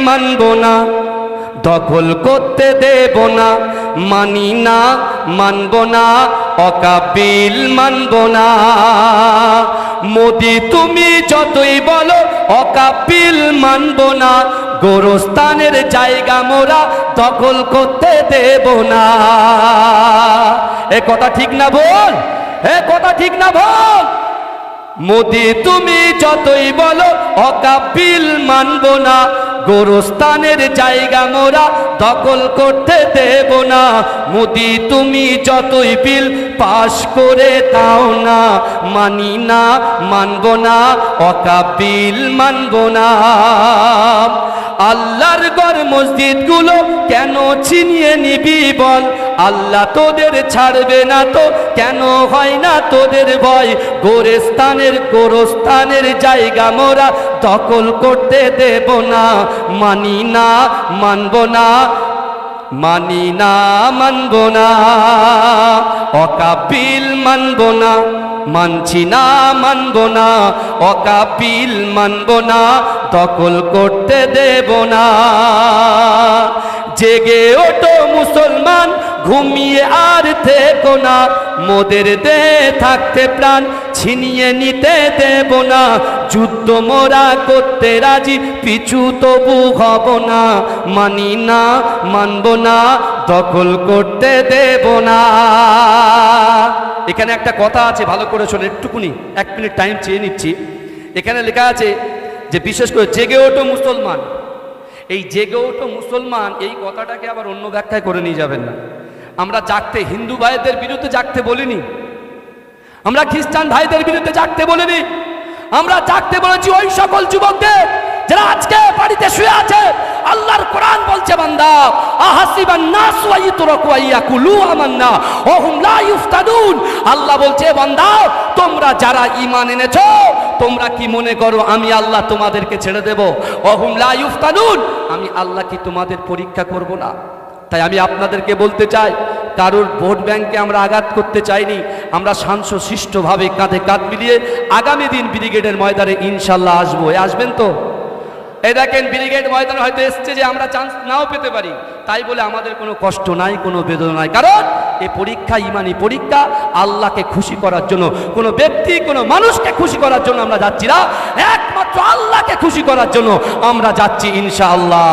মানব না, দখল করতে দেব না, মানি না, মানব না, অকাপিল মানব না। মোদি তুমি যতই বলো অকাপিল মানব না, গোরস্থানের জায়গা মোরা দখল করতে দেব না। এ কথা ঠিক না বল? এ কথা ঠিক না বল? মোদি তুমি যতই বলো অকাপিল মানব না, গোরস্থানের জায়গা মোরা দখল করতে দেব না। মোদি তুমি যতই বিল পাশ করে দাও না, মানি না, মানব না, অকাপিল মানব না। আল্লাহর ঘর মসজিদগুলো কেন ছিনিয়ে নিবি বল? আল্লাহ তোদের ছাড়বে না তো কেন হয় না তোদের ভয়? গোরস্থানের জায়গা মোরা দখল করতে দেব না, মানি না, মানব না, মানি না, মানব না, অকাপিল মানব না, মানছি না, মানব না, অকাপিল মানব না, দখল করতে দেব না। জেগে ওঠো মুসলমান, ঘুমিয়ে আর থেকো না, মোদের দে থাকতে প্রাণ ছিনিয়ে নিতে দেব না। যুদ্ধ মোরা করতে রাজি, পিছু তবু হব না, মানি না, মানব না, দখল করতে দেব না। এখানে একটা কথা আছে, ভালো করে শোনো, একটুকুনি 1 মিনিট টাইম চেয়ে নিচ্ছি। এখানে লেখা আছে যে বিশেষ করে জেগে ওঠো মুসলমান। এই জেগে ওঠো মুসলমান এই কথাটাকে আবার অন্য ব্যাখ্যায় করে নিয়ে যাবেন না। আমরা জাগতে হিন্দু ভাইদের বিরুদ্ধে জাগতে বলিনি, আমরা খ্রিস্টান ভাইদের বিরুদ্ধে জাগতে বলিনি, আমরা জাগতে বলেছি ওই সকল যুবকদের যারা আজকে বাড়িতে শুয়ে আছে। আল্লাহর কোরআন বলছে বান্দা, আহাসিবান নাস ওয়া ইতরাকু আইয়াকুলু আমান্না ওয়া হুম লা ইফতানুন। আল্লাহ বলছে বান্দা, তোমরা যারা ঈমান এনেছো তোমরা কি মনে করো আমি আল্লাহ তোমাদেরকে ছেড়ে দেব? ওয়া হুম লা ইফতানুন, আমি আল্লাহ কি তোমাদের পরীক্ষা করব না? তাই আমি আপনাদেরকে বলতে চাই, কারোর ভোট ব্যাংকে আমরা আঘাত করতে চাইনি। আমরা শান্তশিষ্টভাবে কাঁধে কাঁধ মিলিয়ে আগামী দিন ব্রিগেডের ময়দানে ইনশাল্লাহ আসবো। আসবেন তো? এই দেখেন ব্রিগেড ময়দানে হয়তো এসছে যে আমরা চান্স নাও পেতে পারি, তাই বলে আমাদের কোনো কষ্ট নাই, কোনো বেদনা নাই। কারণ এই পরীক্ষা ইমানি পরীক্ষা, আল্লাহকে খুশি করার জন্য, কোনো ব্যক্তি কোনো মানুষকে খুশি করার জন্য আমরা যাচ্ছি না, একমাত্র আল্লাহকে খুশি করার জন্য আমরা যাচ্ছি ইনশাআল্লাহ।